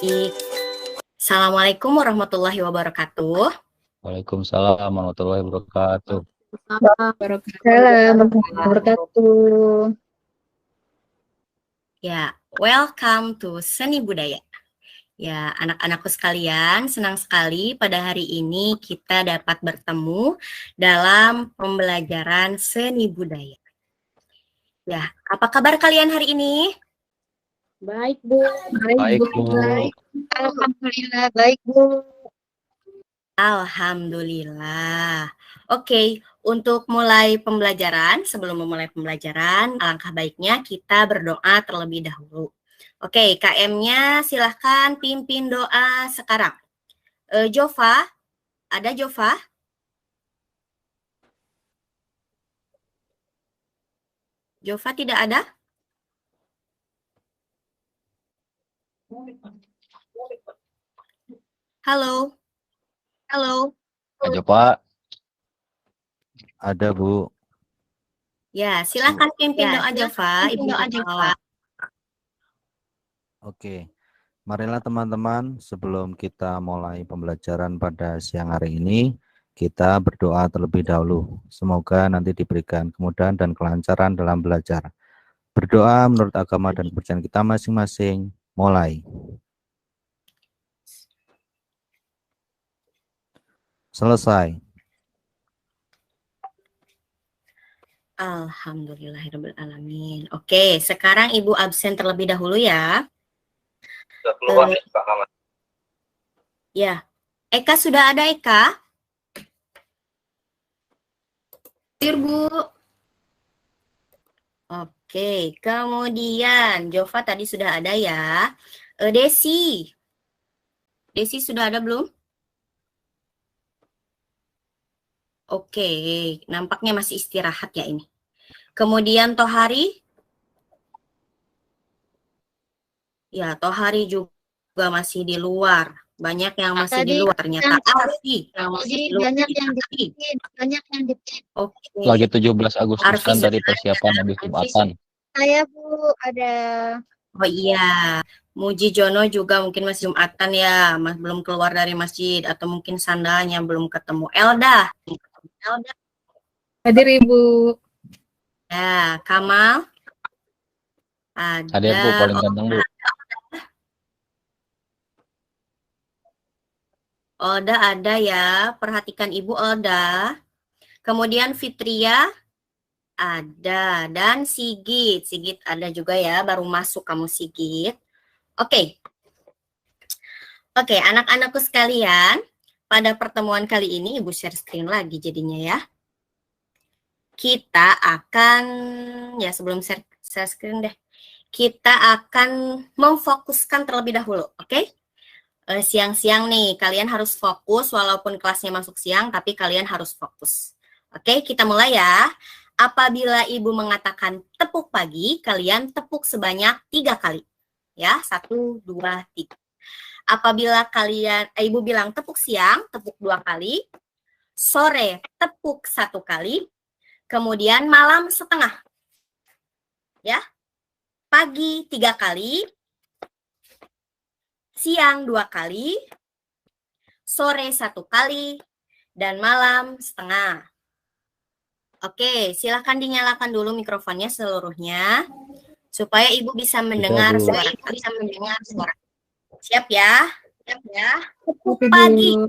Baik. Assalamualaikum warahmatullahi wabarakatuh. Waalaikumsalam warahmatullahi wabarakatuh. Waalaikumsalam warahmatullahi wabarakatuh. Ya, welcome to Seni Budaya. Ya, anak-anakku sekalian, senang sekali pada hari ini kita dapat bertemu dalam pembelajaran seni budaya. Ya, apa kabar kalian hari ini? Baik, Bu. Baik, Bu. Alhamdulillah, baik, Bu. Alhamdulillah. Oke, untuk mulai pembelajaran, sebelum memulai pembelajaran, alangkah baiknya kita berdoa terlebih dahulu. Oke, KM-nya silahkan pimpin doa sekarang. Jova, ada Jova? Jova tidak ada? Halo? Halo? Aja Pak. Ada Bu. Ya, silahkan pimpin doa Jova. Ibu doa Jova. Oke. Marilah teman-teman, sebelum kita mulai pembelajaran pada siang hari ini, kita berdoa terlebih dahulu. Semoga nanti diberikan kemudahan dan kelancaran dalam belajar. Berdoa menurut agama dan kepercayaan kita masing-masing. Mulai. Selesai. Alhamdulillahirrahmanirrahim. Oke, sekarang Ibu absen terlebih dahulu ya. Ya, Eka sudah ada Eka? Bu. Oke, kemudian Jova tadi sudah ada ya. Desi. Desi sudah ada belum? Oke, nampaknya masih istirahat ya ini. Kemudian Tohari. Ya, Tohari juga masih di luar. Banyak yang masih di luar ternyata. Arfi Banyak yang dibikin, banyak yang dibikin. Oke. Lagi 17 Agustus kan tadi persiapan habis Jumatan. Saya, Bu, ada. Oh iya, Muji Jono juga mungkin masih Jumatan ya, belum keluar dari masjid, atau mungkin sandalnya belum ketemu. Elda. Hadir, Ibu. Ya, Kamal. Ada Bu, paling ganteng Bu. Olda ada ya, perhatikan Ibu Olda. Kemudian Fitria ada, dan Sigit. Sigit ada juga ya, baru masuk kamu Sigit. Oke, anak-anakku sekalian, pada pertemuan kali ini Ibu share screen lagi jadinya ya. Kita akan, ya sebelum share screen deh, kita akan memfokuskan terlebih dahulu, oke? Siang-siang nih, kalian harus fokus walaupun kelasnya masuk siang, tapi kalian harus fokus. Oke, kita mulai ya. Apabila Ibu mengatakan tepuk pagi, kalian tepuk sebanyak 3 kali. Ya, 1, 2, 3. Apabila Ibu bilang tepuk siang, tepuk 2 kali. Sore, tepuk 1 kali. Kemudian malam setengah. Ya. Pagi 3 kali. Siang 2 kali, sore 1 kali, dan malam setengah. Oke, silakan dinyalakan dulu mikrofonnya seluruhnya, supaya Ibu bisa mendengar suara. Siap ya? Siap ya? Tepuk pagi.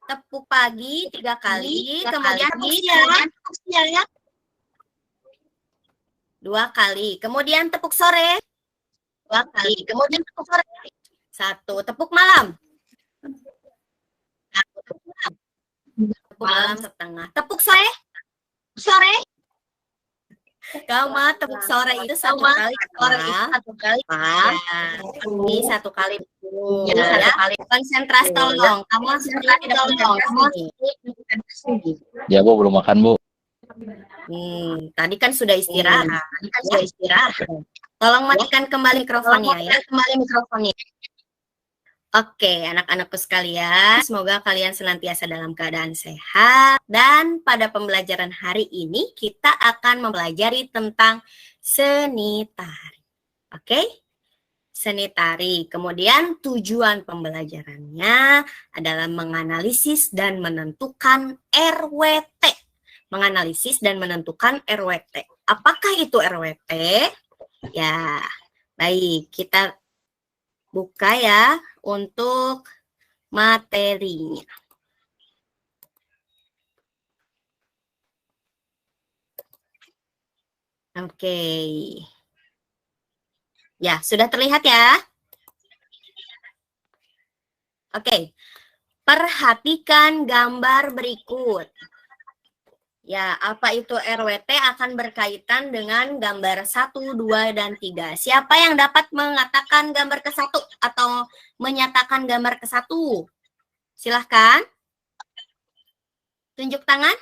Tepuk pagi 3 kali, kemudian tepuk siang 2 kali, kemudian tepuk sore 2 kali, kemudian tepuk sore 1, tepuk malam 1, tepuk malam setengah, tepuk sore kamu tepuk sore itu 1 kali ini 1 kali ya. Konsentrasi tolong, kamu Ya Bu, belum makan Bu. Tadi kan sudah istirahat. Tolong matikan kembali mikrofonnya ya. Oke, anak-anakku sekalian, semoga kalian senantiasa dalam keadaan sehat. Dan pada pembelajaran hari ini kita akan mempelajari tentang seni tari. Oke? Seni tari. Kemudian tujuan pembelajarannya adalah menganalisis dan menentukan RWT. Menganalisis dan menentukan RWT. Apakah itu RWT? Ya, baik. Kita buka ya untuk materinya. Oke. Ya, sudah terlihat ya? Oke. Perhatikan gambar berikut. Ya, apa itu RWT akan berkaitan dengan gambar 1, 2, dan 3. Siapa yang dapat mengatakan gambar ke-1 atau menyatakan gambar ke-1? Silahkan. Tunjuk tangan.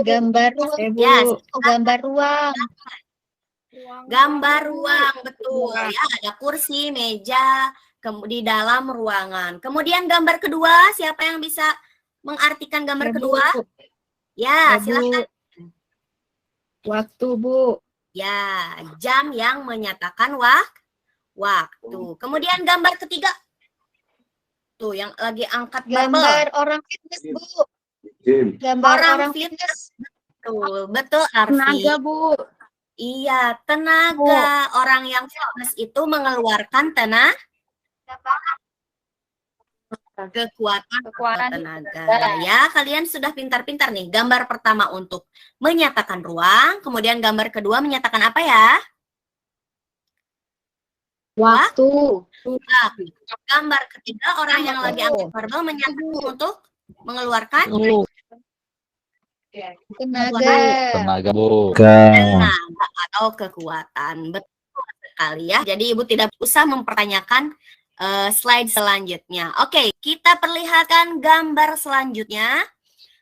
Gambar Ya, gambar ruang. gambar ruang, betul. Ya, ada kursi, meja, di dalam ruangan. Kemudian gambar kedua, siapa yang bisa mengartikan gambar kedua? Ya, silakan. Waktu, Bu. Ya, jam yang menyatakan waktu. Kemudian gambar ketiga. Tuh, yang lagi angkat Gambar orang fitness, Bu. Gambar orang fitness. Betul, Arfi. Tenaga, Bu. Iya, tenaga. Orang yang fitness itu mengeluarkan kekuatan tenaga. Ya, kalian sudah pintar-pintar nih. Gambar pertama untuk menyatakan ruang, kemudian gambar kedua menyatakan apa ya? Waktu. Nah, gambar ketiga orang yang lagi angkat barbel menyatakan untuk mengeluarkan Tenaga, Bu. atau kekuatan. Betul sekali ya. Jadi Ibu tidak usah mempertanyakan slide selanjutnya. Oke, kita perlihatkan gambar selanjutnya.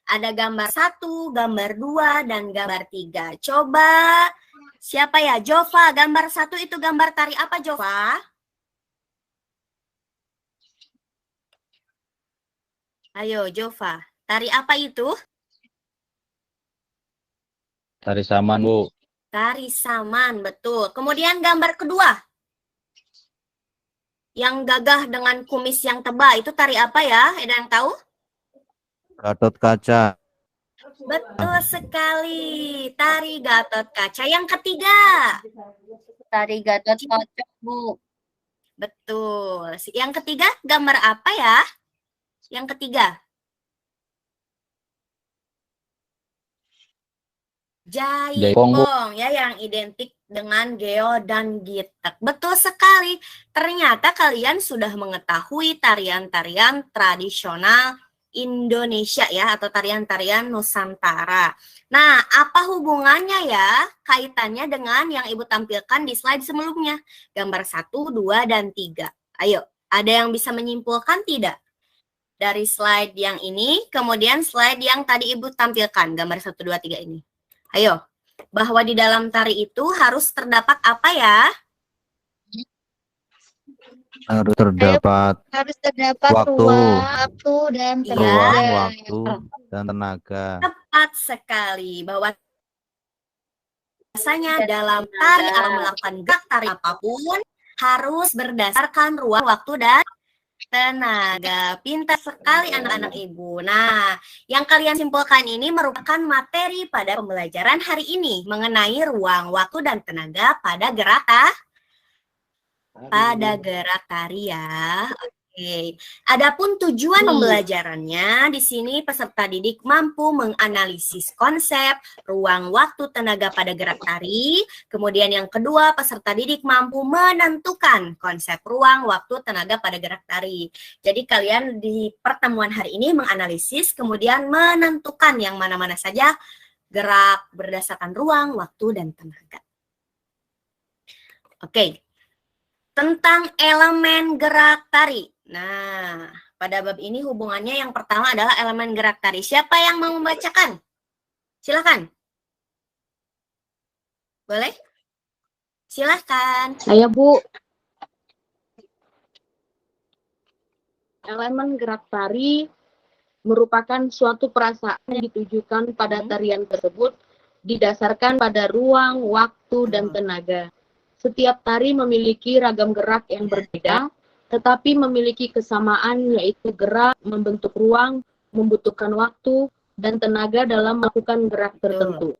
Ada gambar 1, gambar 2, dan gambar 3. Coba siapa ya? Jova, gambar 1 itu gambar tari apa, Jova? Ayo, Jova. Tari apa itu? Tari saman, Bu. Tari saman, betul. Kemudian gambar kedua. Yang gagah dengan kumis yang tebal, itu tari apa ya? Ada yang tahu? Gatot kaca. Betul sekali. Tari Gatot Kaca. Yang ketiga. Tari Gatot Kaca, Bu. Betul. Yang ketiga, gambar apa ya? Yang ketiga. Jaipong ya, yang identik dengan Geo dan Gitek. Betul sekali. Ternyata kalian sudah mengetahui tarian-tarian tradisional Indonesia ya, atau tarian-tarian Nusantara. Nah, apa hubungannya ya kaitannya dengan yang Ibu tampilkan di slide sebelumnya? Gambar 1, 2, dan 3. Ayo, ada yang bisa menyimpulkan tidak? Dari slide yang ini, kemudian slide yang tadi Ibu tampilkan, gambar 1, 2, 3 ini. Ayo, bahwa di dalam tari itu harus terdapat apa ya? Harus terdapat waktu dan tenaga. Ruang, waktu, dan tenaga. Tepat sekali, bahwa biasanya dalam tari atau melakukan gerak tari apapun harus berdasarkan ruang, waktu, dan tenaga. Pintar sekali anak-anak Ibu. Nah, yang kalian simpulkan ini merupakan materi pada pembelajaran hari ini mengenai ruang, waktu, dan tenaga pada gerak tari ya. Oke. Adapun tujuan pembelajarannya, di sini peserta didik mampu menganalisis konsep ruang, waktu, tenaga pada gerak tari. Kemudian yang kedua, peserta didik mampu menentukan konsep ruang, waktu, tenaga pada gerak tari. Jadi kalian di pertemuan hari ini menganalisis, kemudian menentukan yang mana-mana saja gerak berdasarkan ruang, waktu, dan tenaga. Oke. Tentang elemen gerak tari. Nah, pada bab ini hubungannya yang pertama adalah elemen gerak tari. Siapa yang mau membacakan? Silakan. Boleh? Silakan. Saya, Bu. Elemen gerak tari merupakan suatu perasaan yang ditujukan pada tarian tersebut didasarkan pada ruang, waktu, dan tenaga. Setiap tari memiliki ragam gerak yang berbeda, tetapi memiliki kesamaan, yaitu gerak, membentuk ruang, membutuhkan waktu, dan tenaga dalam melakukan gerak tertentu.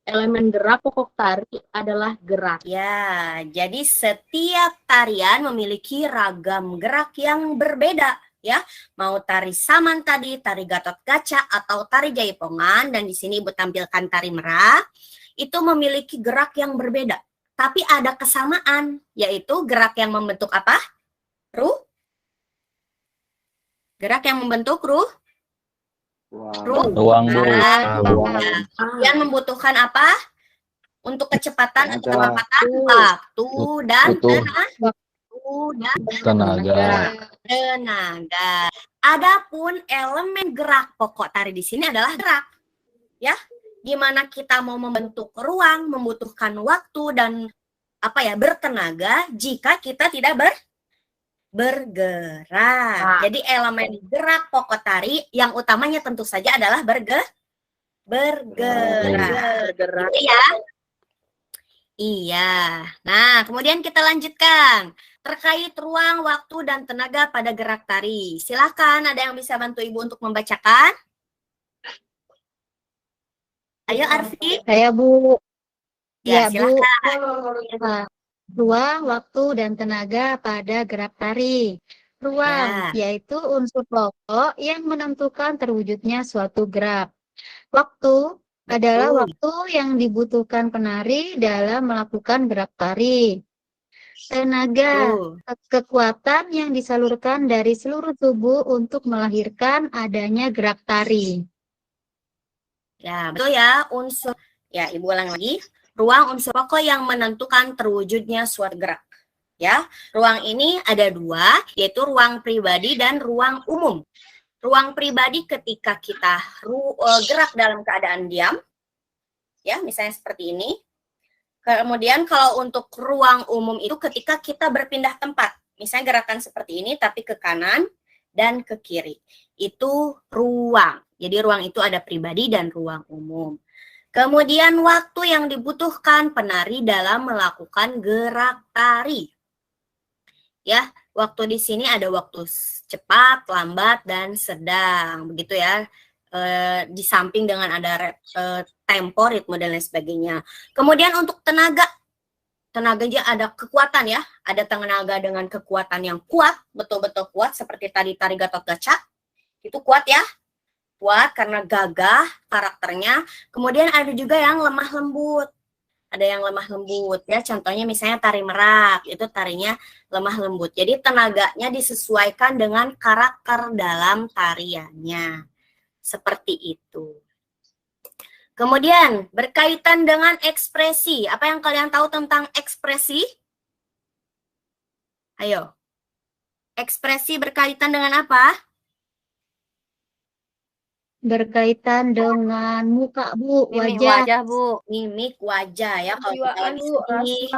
Elemen gerak pokok tari adalah gerak. Ya, jadi setiap tarian memiliki ragam gerak yang berbeda, ya. Mau tari saman tadi, tari Gatot Kaca, atau tari Jaipongan, dan di sini Ibu tampilkan tari Merak, itu memiliki gerak yang berbeda. Tapi ada kesamaan, yaitu gerak yang membentuk apa? Gerak yang membentuk Ruang, yang membutuhkan apa? Untuk kecepatan atau kecepatan waktu dan tenaga. Adapun elemen gerak pokok tari di sini adalah gerak. Ya, gimana kita mau membentuk ruang, membutuhkan waktu dan bertenaga jika kita tidak bergerak. Jadi elemen gerak pokok tari yang utamanya tentu saja adalah bergerak. Ya. Iya. Nah, kemudian kita lanjutkan. Terkait ruang, waktu, dan tenaga pada gerak tari. Silakan, ada yang bisa bantu Ibu untuk membacakan? Ayo, Arfi. Saya, Bu. Ya, Bu. silakan. Ruang, waktu, dan tenaga pada gerak tari. Ruang, yaitu unsur pokok yang menentukan terwujudnya suatu gerak. Waktu adalah waktu yang dibutuhkan penari dalam melakukan gerak tari. Tenaga, kekuatan yang disalurkan dari seluruh tubuh untuk melahirkan adanya gerak tari. Ya, betul ya, unsur. Ya, Ibu ulang lagi. Ruang unsur pokok yang menentukan terwujudnya suatu gerak. Ya, ruang ini ada dua, yaitu ruang pribadi dan ruang umum. Ruang pribadi ketika kita gerak dalam keadaan diam, ya, misalnya seperti ini. Kemudian kalau untuk ruang umum itu ketika kita berpindah tempat, misalnya gerakan seperti ini tapi ke kanan dan ke kiri. Itu ruang. Jadi ruang itu ada pribadi dan ruang umum. Kemudian waktu yang dibutuhkan penari dalam melakukan gerak tari. Ya, waktu di sini ada waktu cepat, lambat, dan sedang. Begitu ya. Di samping dengan ada tempo, ritme, dan lain sebagainya. Kemudian untuk tenaganya ada kekuatan ya. Ada tenaga dengan kekuatan yang kuat, betul-betul kuat, seperti tadi tari Gatot Kaca. Itu kuat ya. Kuat karena gagah karakternya. Kemudian ada juga yang lemah lembut. Ada yang lemah lembut ya, contohnya misalnya tari Merak, itu tarinya lemah lembut. Jadi tenaganya disesuaikan dengan karakter dalam tariannya. Seperti itu. Kemudian berkaitan dengan ekspresi. Apa yang kalian tahu tentang ekspresi? Ayo. Ekspresi berkaitan dengan apa? Berkaitan dengan muka, Bu, Mimik wajah, Bu. Mimik wajah ya. Kalau kita lagi sedih,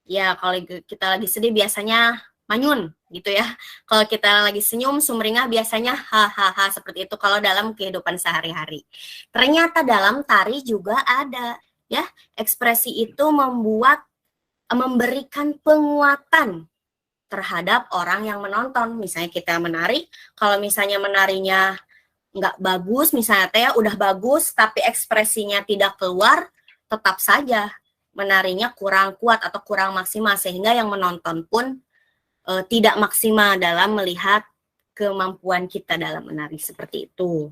ya kalau kita lagi sedih biasanya manyun gitu ya. Kalau kita lagi senyum, sumringah biasanya hahaha seperti itu kalau dalam kehidupan sehari-hari. Ternyata dalam tari juga ada ya. Ekspresi itu memberikan penguatan terhadap orang yang menonton. Misalnya kita menari, kalau misalnya menarinya nggak bagus, misalnya teh udah bagus tapi ekspresinya tidak keluar, tetap saja menarinya kurang kuat atau kurang maksimal sehingga yang menonton pun tidak maksimal dalam melihat kemampuan kita dalam menari seperti itu.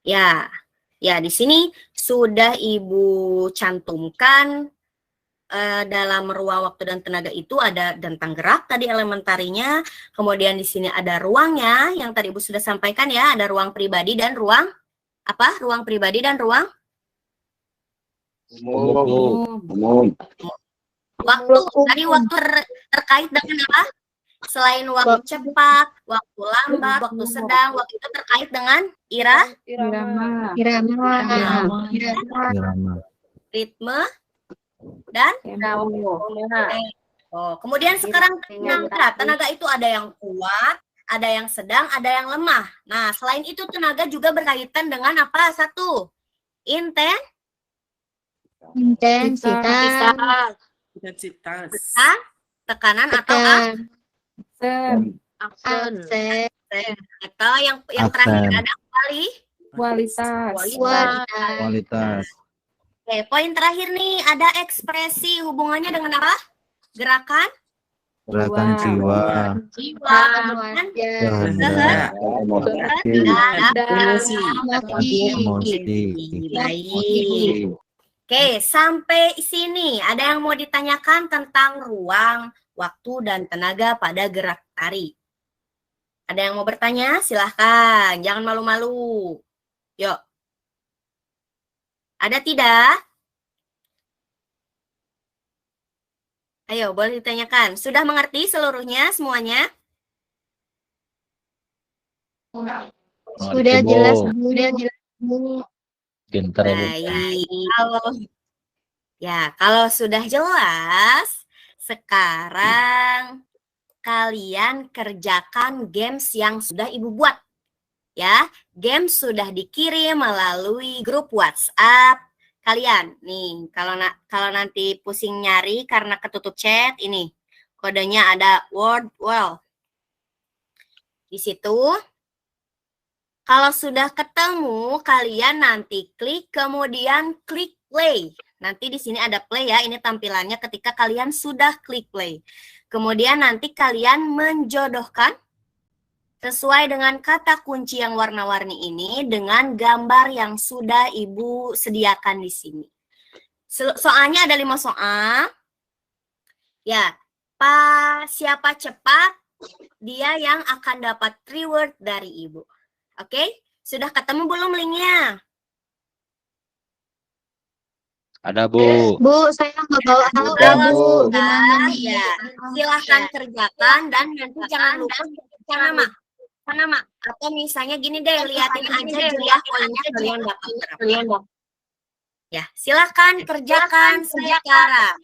Ya, di sini sudah Ibu cantumkan dalam ruang waktu dan tenaga itu ada tentang gerak tadi elemen tarinya, kemudian di sini ada ruangnya yang tadi Ibu sudah sampaikan ya, ada ruang pribadi dan ruang apa? Ruang pribadi dan ruang Umum. Waktu tadi waktu terkait dengan apa? Selain waktu cepat, waktu lambat, waktu sedang, waktu itu terkait dengan irama, ritme, dan kemudian sekarang tenaga itu ada yang kuat, ada yang sedang, ada yang lemah. Nah, selain itu tenaga juga berkaitan dengan apa? Satu, intensitas. Intensitas. Tekanan atau Aksen. Aksen. atau yang terakhir Aksen. ada Kualitas. Kualitas. Oke, poin terakhir nih, ada ekspresi, hubungannya dengan apa? Gerakan Gerakan jiwa. kemudian Kehendak. Emosi. baik. Oke, sampai sini ada yang mau ditanyakan tentang ruang, waktu, dan tenaga pada gerak tari. Ada yang mau bertanya? Silahkan, jangan malu-malu. Yuk. Ada tidak? Ayo, boleh ditanyakan. Sudah mengerti seluruhnya, semuanya? Sudah jelas, sudah jelas. Pinter ya, Bu. Baik. Kalau sudah jelas, sekarang kalian kerjakan games yang sudah Ibu buat. Ya, games sudah dikirim melalui grup WhatsApp kalian. Nih, kalau nanti pusing nyari karena ketutup chat, ini kodenya ada word well. Di situ, kalau sudah ketemu, kalian nanti klik, kemudian klik play. Nanti di sini ada play ya, ini tampilannya ketika kalian sudah klik play. Kemudian nanti kalian menjodohkan sesuai dengan kata kunci yang warna-warni ini dengan gambar yang sudah Ibu sediakan di sini. Soalnya ada 5 soal. Ya, siapa cepat, dia yang akan dapat reward dari Ibu. Oke, sudah ketemu belum linknya? Ada, Bu. Bu, saya nggak bawa HP, Kalau Bu. sudah, Gimana nih? ya, silahkan kerjakan dan nanti jangan lupa nama. Atau misalnya gini deh, liatin aja jumlah poinnya kalian dapat berapa. Ya, silahkan kerjakan sekarang.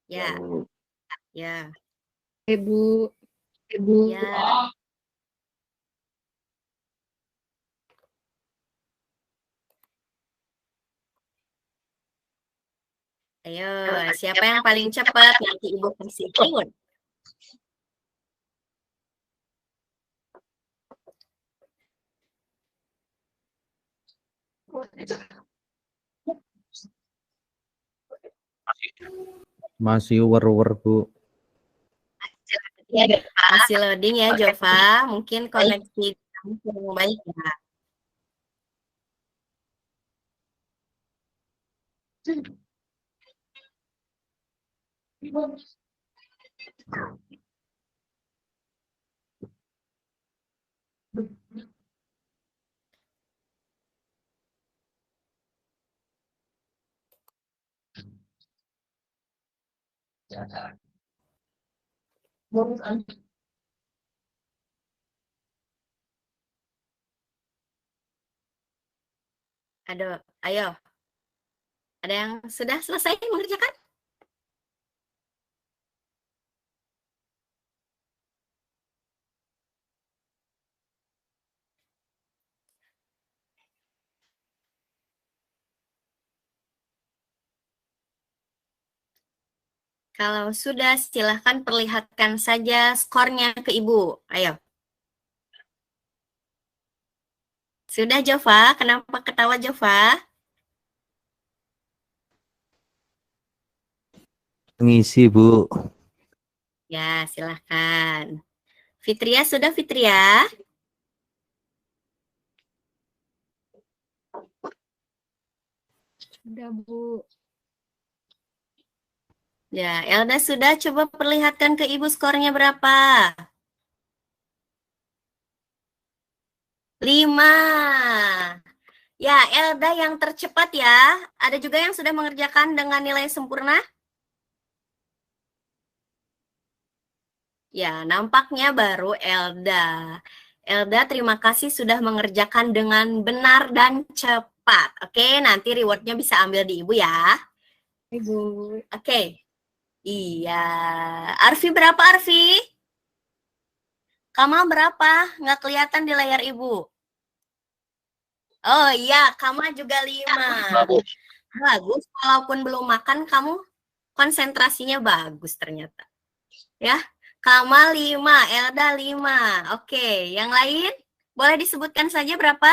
Ya, ya, Ibu. ya. Ayo, siapa yang paling cepat? Nanti Ibu kasih reward. Masih uwer-uwer, Bu. Masih loading ya, Jova. Mungkin koneksi kamu kurang baik ya. Ayo. Ada yang sudah selesai mengerjakan? Kalau sudah, silahkan perlihatkan saja skornya ke Ibu. Ayo. Sudah, Jova? Kenapa ketawa, Jova? Ngisi, Bu. Ya, silahkan. Fitria, sudah Fitria? Sudah, Bu. Ya, Elda sudah. Coba perlihatkan ke Ibu skornya berapa? 5. Ya, Elda yang tercepat ya. Ada juga yang sudah mengerjakan dengan nilai sempurna? Ya, nampaknya baru Elda. Elda, terima kasih sudah mengerjakan dengan benar dan cepat. Oke, nanti rewardnya bisa ambil di Ibu ya. Ibu. Oke. Iya. Arfi berapa, Arfi? Kamal berapa? Nggak kelihatan di layar Ibu. Oh iya, Kamal juga 5. Bagus, walaupun belum makan, kamu konsentrasinya bagus ternyata. Ya, Kamal 5, Elda 5. Oke, yang lain boleh disebutkan saja berapa?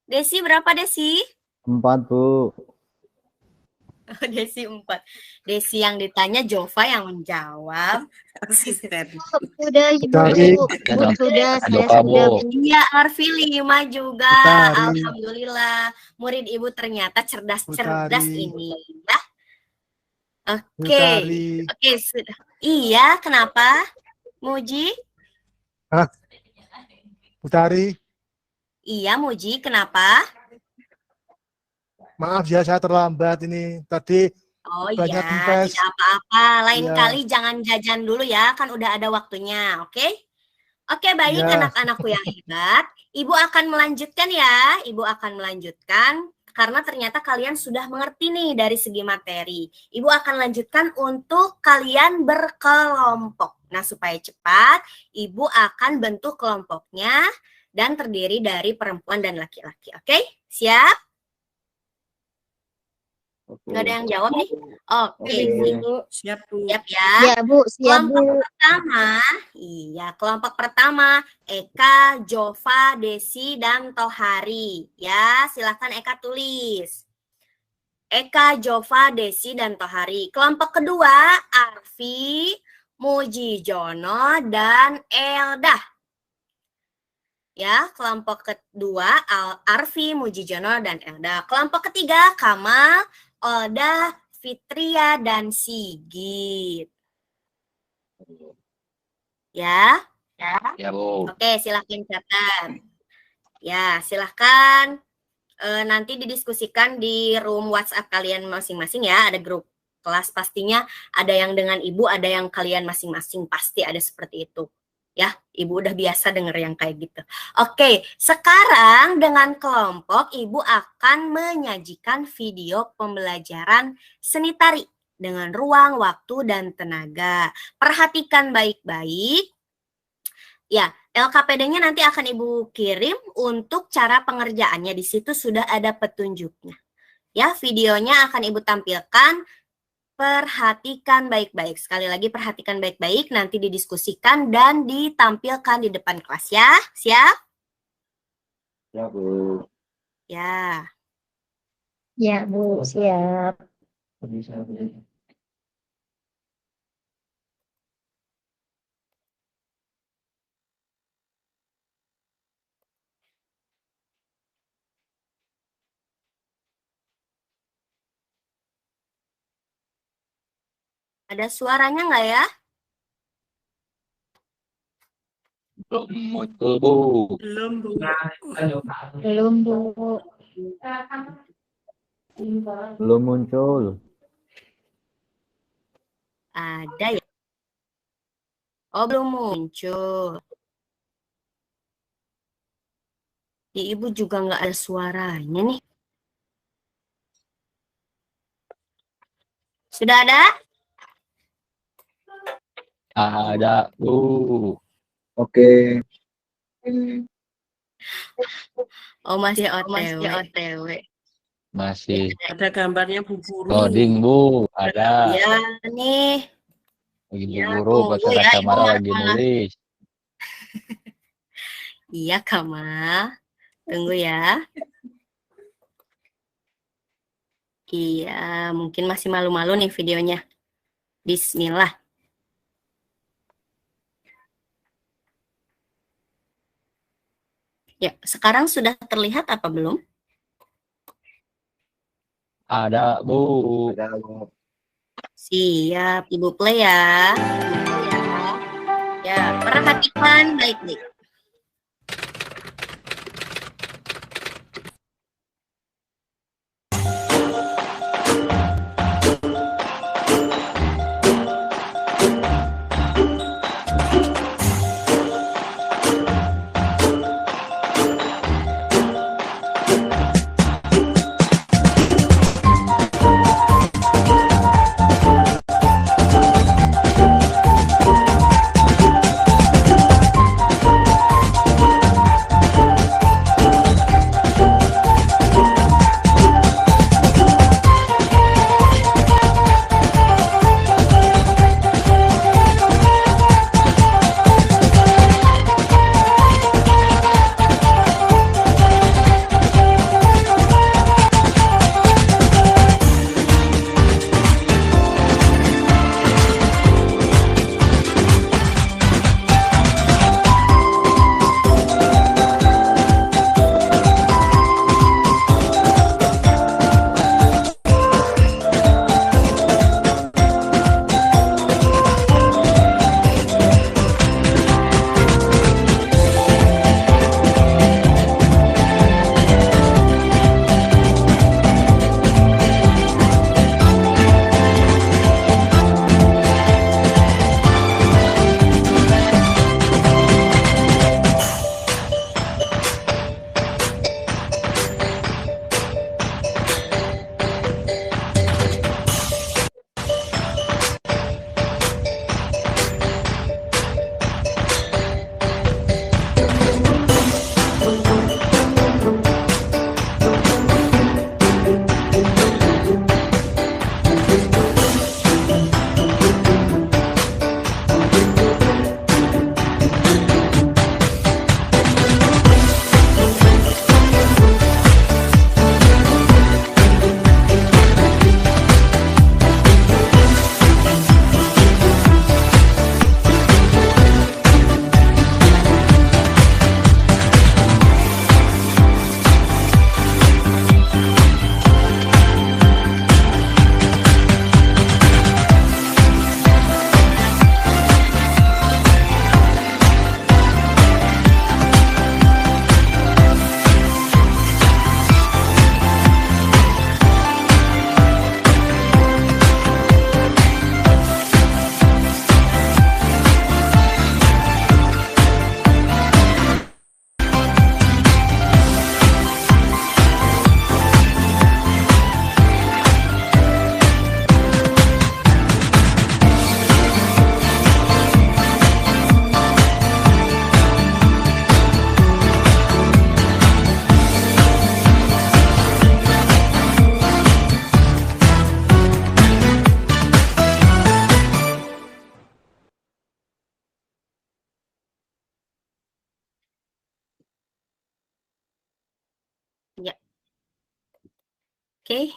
Desi berapa, Desi? 4, Bu. Desi 4. Desi yang ditanya, Jova yang menjawab. Asisten. Sudah, Ibu. Utari. Bu, sudah, Ada saya kamu. sudah, Bu. Iya, Arfi 5 juga. Utari. Alhamdulillah. Murid Ibu ternyata cerdas-cerdas Utari. ini. Ya. Oke. Utari. Oke, sudah. Iya, kenapa? Muji? Utari, Iya, Muji, kenapa? maaf ya saya terlambat ini. Tadi Oh banyak iya, kempes. tidak apa-apa. Lain Iya. kali jangan jajan dulu ya, kan udah ada waktunya, oke? Oke, baik Iya. anak-anakku yang hebat. Ibu akan melanjutkan ya, Ibu akan melanjutkan karena ternyata kalian sudah mengerti nih dari segi materi. Ibu akan lanjutkan untuk kalian berkelompok. Nah, supaya cepat, Ibu akan bentuk kelompoknya dan terdiri dari perempuan dan laki-laki, oke? Siap? Nggak ada yang jawab nih? Oke, Siap, Bu. siap ya. Ya, Bu, siap, Kelompok Bu. pertama, iya, kelompok pertama Eka, Jova, Desi, dan Tohari. Ya, silakan Eka tulis. Eka, Jova, Desi, dan Tohari. Kelompok kedua, Arfi, Muji Jono, dan Elda. Ya, kelompok kedua Arfi, Mujijono, dan Elda. Kelompok ketiga Kamal, Olda, Fitria, dan Sigit. Ya, Ya, Bu. oke, silahkan catat. Ya, silahkan nanti didiskusikan di room WhatsApp kalian masing-masing ya. Ada grup kelas pastinya, ada yang dengan Ibu, ada yang kalian masing-masing. Pasti ada seperti itu. Ya, Ibu udah biasa denger yang kayak gitu. Oke, sekarang dengan kelompok Ibu akan menyajikan video pembelajaran seni tari dengan ruang, waktu, dan tenaga. Perhatikan baik-baik. Ya, LKPD-nya nanti akan Ibu kirim untuk cara pengerjaannya. Di situ sudah ada petunjuknya. Ya, videonya akan Ibu tampilkan. Perhatikan baik-baik. Sekali lagi perhatikan baik-baik, nanti didiskusikan dan ditampilkan di depan kelas ya. Siap? Ya, Bu. Ya. Ya, Bu, siap. Ada suaranya nggak ya? Belum muncul, Bu. Belum, Bu. Belum, Bu. Belum muncul. Ada ya? Oh, belum muncul. Di Ibu juga nggak ada suaranya nih. Sudah ada? Ada, Bu. Oke. Oh, masih OTW. Masih Ada gambarnya Bu Guru. loading, Bu. Ada. Ya, nih. Lagi Bu Ya, Guru tunggu pakai ya, kacamata Ibu lagi malah. nulis. Iya, Kamal. Tunggu ya. Iya, mungkin masih malu-malu nih videonya. Bismillah. Ya, sekarang sudah terlihat apa belum? Ada, Bu. Siap, Ibu play ya. Ya, perhatikan baik-baik. Oke.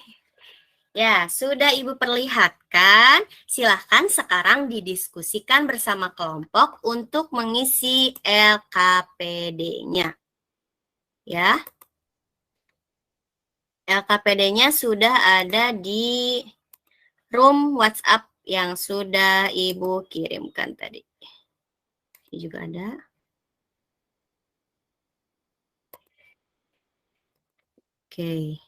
Ya, sudah Ibu perlihatkan. Silahkan sekarang didiskusikan bersama kelompok untuk mengisi LKPD-nya. Ya. LKPD-nya sudah ada di room WhatsApp yang sudah Ibu kirimkan tadi. Ini juga ada. Oke.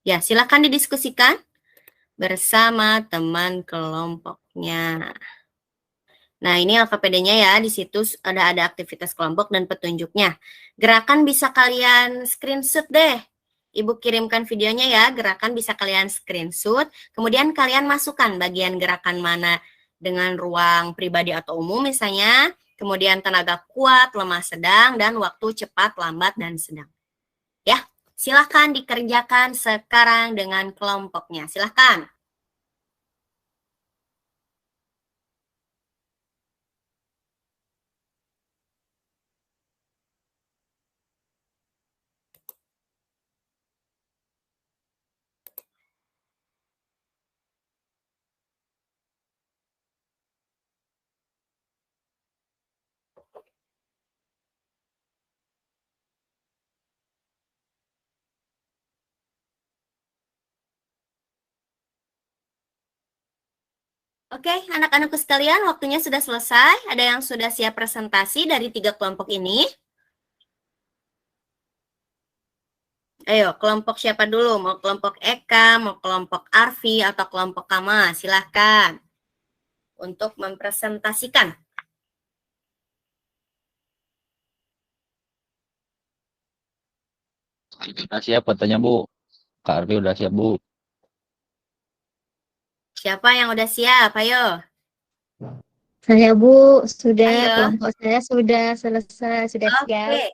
Ya, silakan didiskusikan bersama teman kelompoknya. Nah, ini LKPD-nya ya, di situ ada aktivitas kelompok dan petunjuknya. Gerakan bisa kalian screenshot deh. Ibu kirimkan videonya ya, gerakan bisa kalian screenshot, kemudian kalian masukkan bagian gerakan mana dengan ruang pribadi atau umum misalnya, kemudian tenaga kuat, lemah sedang, dan waktu cepat, lambat, dan sedang. Ya, silahkan dikerjakan sekarang dengan kelompoknya. Silahkan. Oke, anak-anakku sekalian, waktunya sudah selesai. Ada yang sudah siap presentasi dari 3 kelompok ini? Ayo, kelompok siapa dulu? Mau kelompok Eka, mau kelompok Arfi, atau kelompok Kama? Silahkan untuk mempresentasikan. Udah siap katanya, Bu. Kak Arfi udah siap, Bu. Siapa yang udah siap? Ayo. Saya Bu, sudah Ayo. kelompok saya sudah selesai, sudah siap.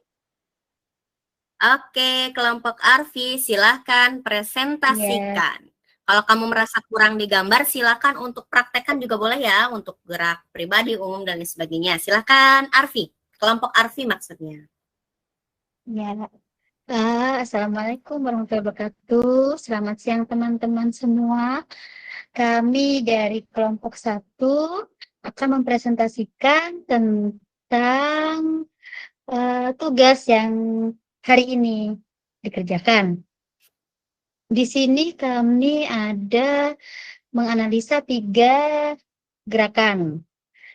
Oke, kelompok Arfi, silahkan presentasikan. Kalau kamu merasa kurang di gambar, silahkan untuk praktekkan juga boleh ya, untuk gerak pribadi, umum, dan lain sebagainya. Silahkan Arfi, kelompok Arfi maksudnya. Ya. Assalamualaikum warahmatullahi wabarakatuh. Selamat siang teman-teman semua. Kami dari kelompok 1 akan mempresentasikan tentang tugas yang hari ini dikerjakan. Di sini kami ada menganalisa 3 gerakan.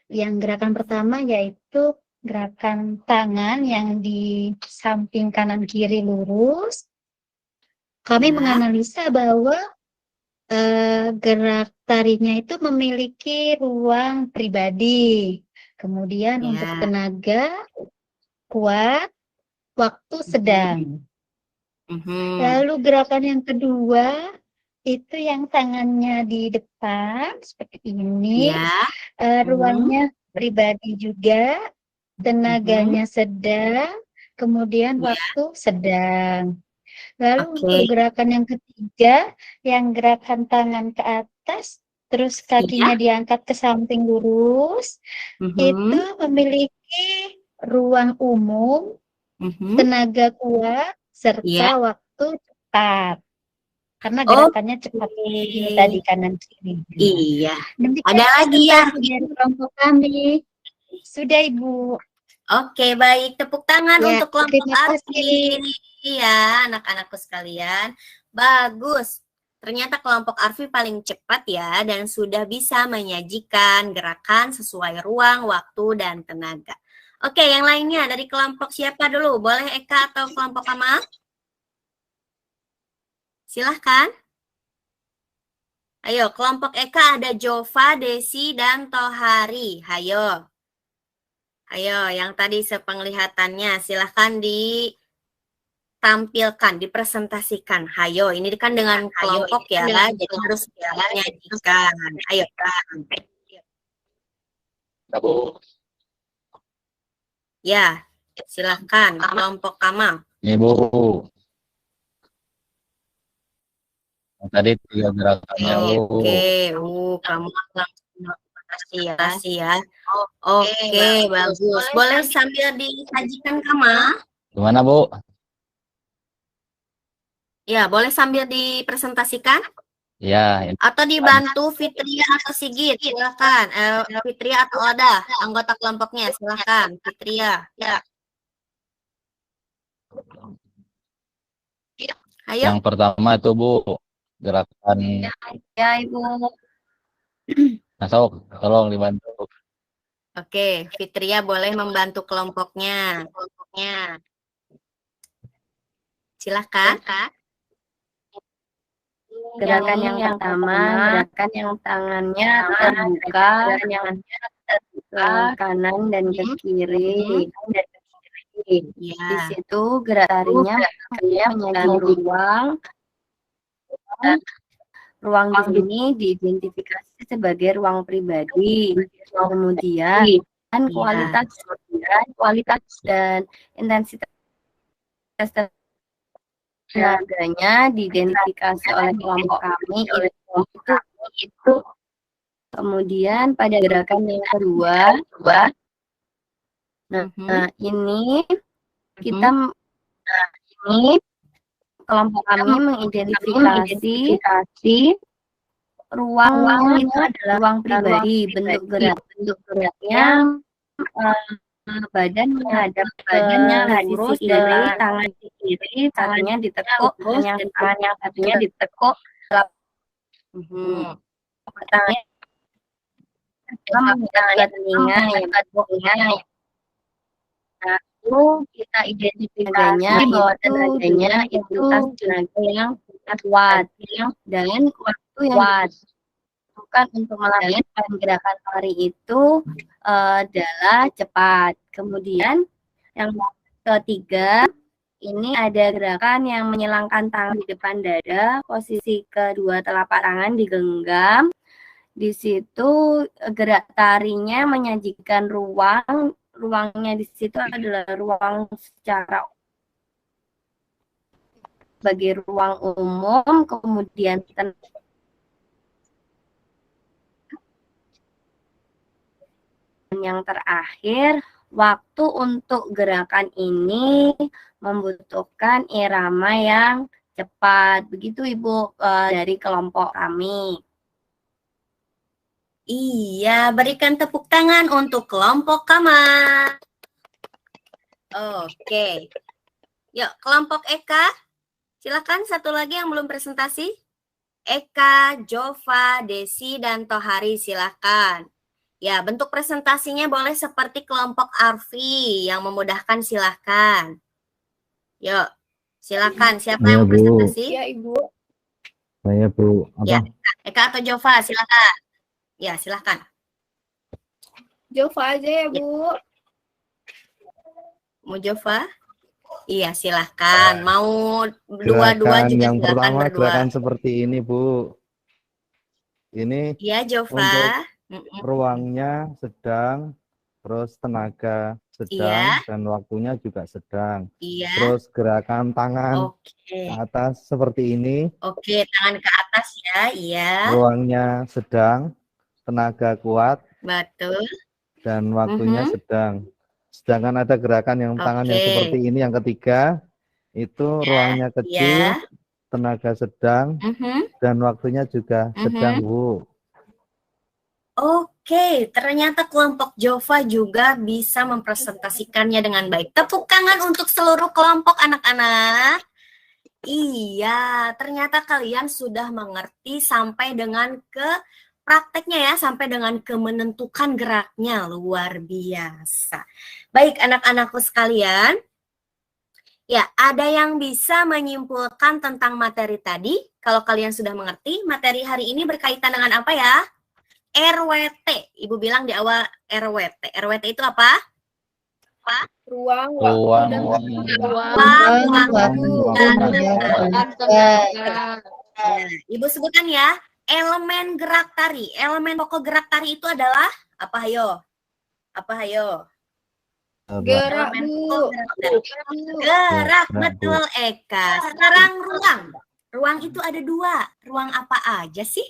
Yang gerakan pertama yaitu gerakan tangan yang di samping kanan kiri lurus. Kami menganalisa bahwa gerak tarinya itu memiliki ruang pribadi. Kemudian untuk tenaga kuat, waktu sedang. Lalu gerakan yang kedua itu yang tangannya di depan seperti ini. Ruangnya pribadi juga, tenaganya sedang, kemudian waktu sedang. Lalu untuk gerakan yang ketiga, yang gerakan tangan ke atas, terus kakinya diangkat ke samping lurus, itu memiliki ruang umum, tenaga kuat, serta waktu cepat. Karena gerakannya cepat tadi kanan kiri. Iya. Ada lagi ya dari kelompok kami. Sudah Ibu. Oke, baik. Tepuk tangan Ya, untuk kelompok terima Arfi. kasih. Iya, anak-anakku sekalian. Bagus. Ternyata kelompok Arfi paling cepat ya, dan sudah bisa menyajikan gerakan sesuai ruang, waktu, dan tenaga. Oke, yang lainnya dari kelompok siapa dulu? Boleh Eka atau kelompok Kama? Silahkan. Ayo, kelompok Eka ada Jova, Desi, dan Tohari. Hayo. Ayo, yang tadi sepenglihatannya, silahkan ditampilkan, dipresentasikan. Hayo, ini kan dengan kelompok ya, jadi harus menyajikan. Ayo, ya, silahkan kelompok Kama. Ini, Bu. Tadi 3 gerakannya, Bu. Oke, kamu langsung presentasi ya. Oke, bagus. Boleh sambil disajikan Kama? Gimana, Bu? Ya, boleh sambil dipresentasikan Ya, atau dibantu Fitria atau Sigit. Silakan. Fitria atau Oda, anggota kelompoknya. Silakan, Fitria. Ya. Ayo. yang pertama itu Bu, gerakan Ya, Ibu. masuk, tolong dibantu. Oke, Fitria boleh membantu kelompoknya. Silakan. Gerakan yang pertama, gerakan yang tangannya terbuka ke kanan dan ke kiri. Di Ya. situ gerak tarinya menyajikan ruang di sini diidentifikasi sebagai ruang pribadi. Kemudian kualitas dan intensitas tenaganya diidentifikasi oleh kelompok kami itu. Kemudian pada gerakan yang kedua, ini kita kelompok kami mengidentifikasi ruang itu adalah ruang pribadi. Bentuk geraknya badan menghadap ke lurus dari tangan kiri, tangannya ditekuk, yang satunya ditekuk. Tangannya menghadap telinga, lalu kita identifikasinya bahwa tenaganya itu tenaga yang kuat dan waktu yang bukan untuk melakukan gerakan tari itu adalah cepat. Kemudian yang ketiga, ini ada gerakan yang menyilangkan tangan di depan dada, posisi kedua telapak tangan digenggam. Di situ gerak tarinya menyajikan ruangnya di situ adalah ruang secara sebagai ruang umum, kemudian yang terakhir, waktu untuk gerakan ini membutuhkan irama yang cepat. Begitu Ibu dari kelompok kami. Iya, berikan tepuk tangan untuk kelompok Kama. Oke. Yuk, kelompok Eka. Silakan satu lagi yang belum presentasi. Eka, Jova, Desi, dan Tohari, silakan. Ya, bentuk presentasinya boleh seperti kelompok Arfi yang memudahkan, silakan. Yuk, silakan. Siapa yang presentasi? Ya, Ibu. Saya Bu. Apa? Ya, Eka atau Jova, silakan. Ya, silakan. Jova aja ya, Bu. Mau Jova? Iya, silakan. Mau dua-dua juga yang silakan pertama berdua. gerakan seperti ini, Bu. Ini Iya, Jova. untuk ruangnya sedang, terus tenaga sedang, dan waktunya juga sedang. Iya. Terus gerakan tangan ke atas seperti ini. Oke, tangan ke atas ya. Iya. Ruangnya sedang, tenaga kuat, Betul. dan waktunya sedang. Sedangkan ada gerakan yang tangan yang seperti ini, yang ketiga, itu ruangnya kecil, tenaga sedang, dan waktunya juga sedang, Bu. Oke, ternyata kelompok Jova juga bisa mempresentasikannya dengan baik. Tepuk tangan untuk seluruh kelompok anak-anak. Iya, ternyata kalian sudah mengerti sampai dengan ke prakteknya ya, sampai dengan ke menentukan geraknya. Luar biasa. Baik anak-anakku sekalian, ya ada yang bisa menyimpulkan tentang materi tadi. Kalau kalian sudah mengerti, materi hari ini berkaitan dengan apa ya? RWT. Ibu bilang di awal RWT. RWT itu apa? Ruang, Ibu sebutkan ya, elemen gerak tari. Elemen pokok gerak tari itu adalah apa, hayo? Apa, hayo? gerak, Bu. Gerak, betul Eka. Sekarang ruang. Ruang itu ada dua. Ruang apa aja sih?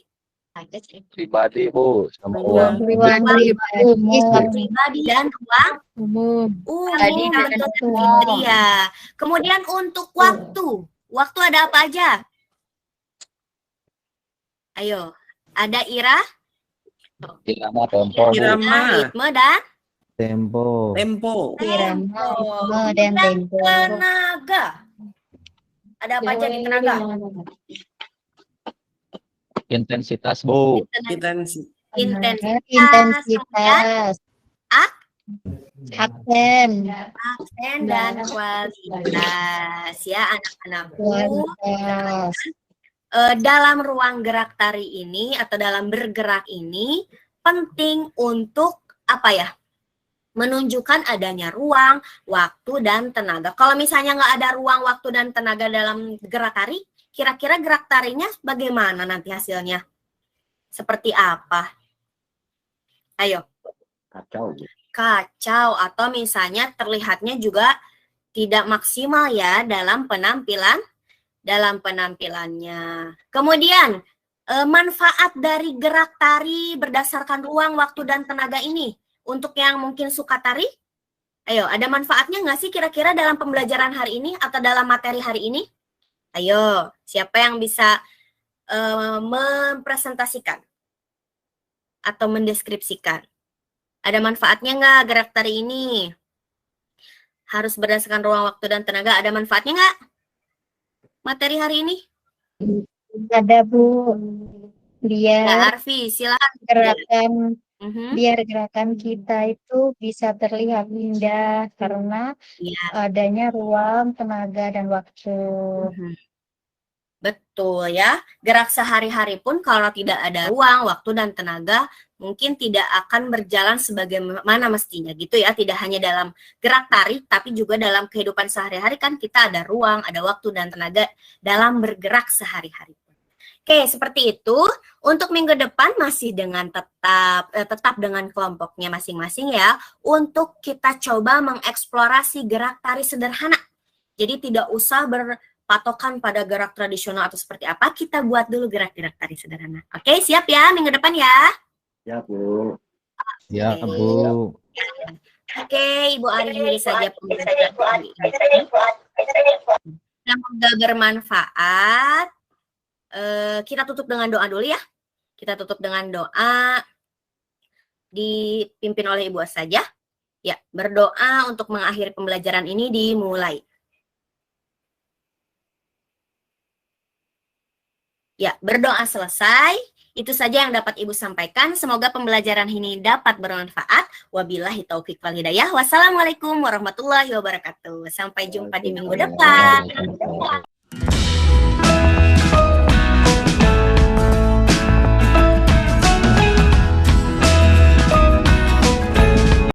Pribadi, Bu, sama Ruang uang. pribadi dan ruang umum. Betul, Fitria. Kemudian untuk waktu. Waktu ada apa aja? Ayo, ada irama, Irama, tempo, Bu. Irama, ritme, dan Tempo. tempo, Irama, ritme, dan dan tempo. tenaga. Ada apa aja di tenaga? Intensitas, Bu. intensi, Intensitas, Aksen, aksen, dan kualitas. Ya, anak-anakku. kualitas. Dalam ruang gerak tari ini atau dalam bergerak ini penting untuk apa ya? Menunjukkan adanya ruang, waktu, dan tenaga. Kalau misalnya nggak ada ruang, waktu, dan tenaga dalam gerak tari, kira-kira gerak tarinya bagaimana nanti hasilnya? Seperti apa? Ayo. Kacau, Bu. Kacau, atau misalnya terlihatnya juga tidak maksimal ya dalam penampilannya. Kemudian manfaat dari gerak tari berdasarkan ruang, waktu, dan tenaga ini untuk yang mungkin suka tari, ayo ada manfaatnya nggak sih kira-kira dalam pembelajaran hari ini atau dalam materi hari ini? Ayo, siapa yang bisa mempresentasikan atau mendeskripsikan? Ada manfaatnya nggak gerak tari ini? Harus berdasarkan ruang, waktu, dan tenaga. Ada manfaatnya nggak? Materi hari ini? Ada, Bu. Ya, Biar Arfi, silakan. gerakan Mhm. biar gerakan kita itu bisa terlihat indah karena Iya. adanya ruang, tenaga, dan waktu. Mhm. Betul ya. Gerak sehari-hari pun kalau tidak ada ruang, waktu, dan tenaga, mungkin tidak akan berjalan sebagaimana mestinya gitu ya. Tidak hanya dalam gerak tari, tapi juga dalam kehidupan sehari-hari kan kita ada ruang, ada waktu, dan tenaga dalam bergerak sehari-hari. Oke, seperti itu. Untuk minggu depan masih dengan tetap dengan kelompoknya masing-masing ya. Untuk kita coba mengeksplorasi gerak tari sederhana. Jadi tidak usah berpatokan pada gerak tradisional atau seperti apa. Kita buat dulu gerak-gerak tari sederhana. Oke, siap ya minggu depan ya. Ya, Bu. Ya, Bu. Oke, Ibu akhiri saja pembelajaran kali ini. Semoga bermanfaat. Kita tutup dengan doa dulu ya. Kita tutup dengan doa. Dipimpin oleh Ibu saja. Ya, berdoa untuk mengakhiri pembelajaran ini dimulai. Ya, berdoa selesai. Itu saja yang dapat Ibu sampaikan. Semoga pembelajaran ini dapat bermanfaat. Wabillahi taufiq wal hidayah. Wassalamualaikum warahmatullahi wabarakatuh. Sampai jumpa di minggu depan.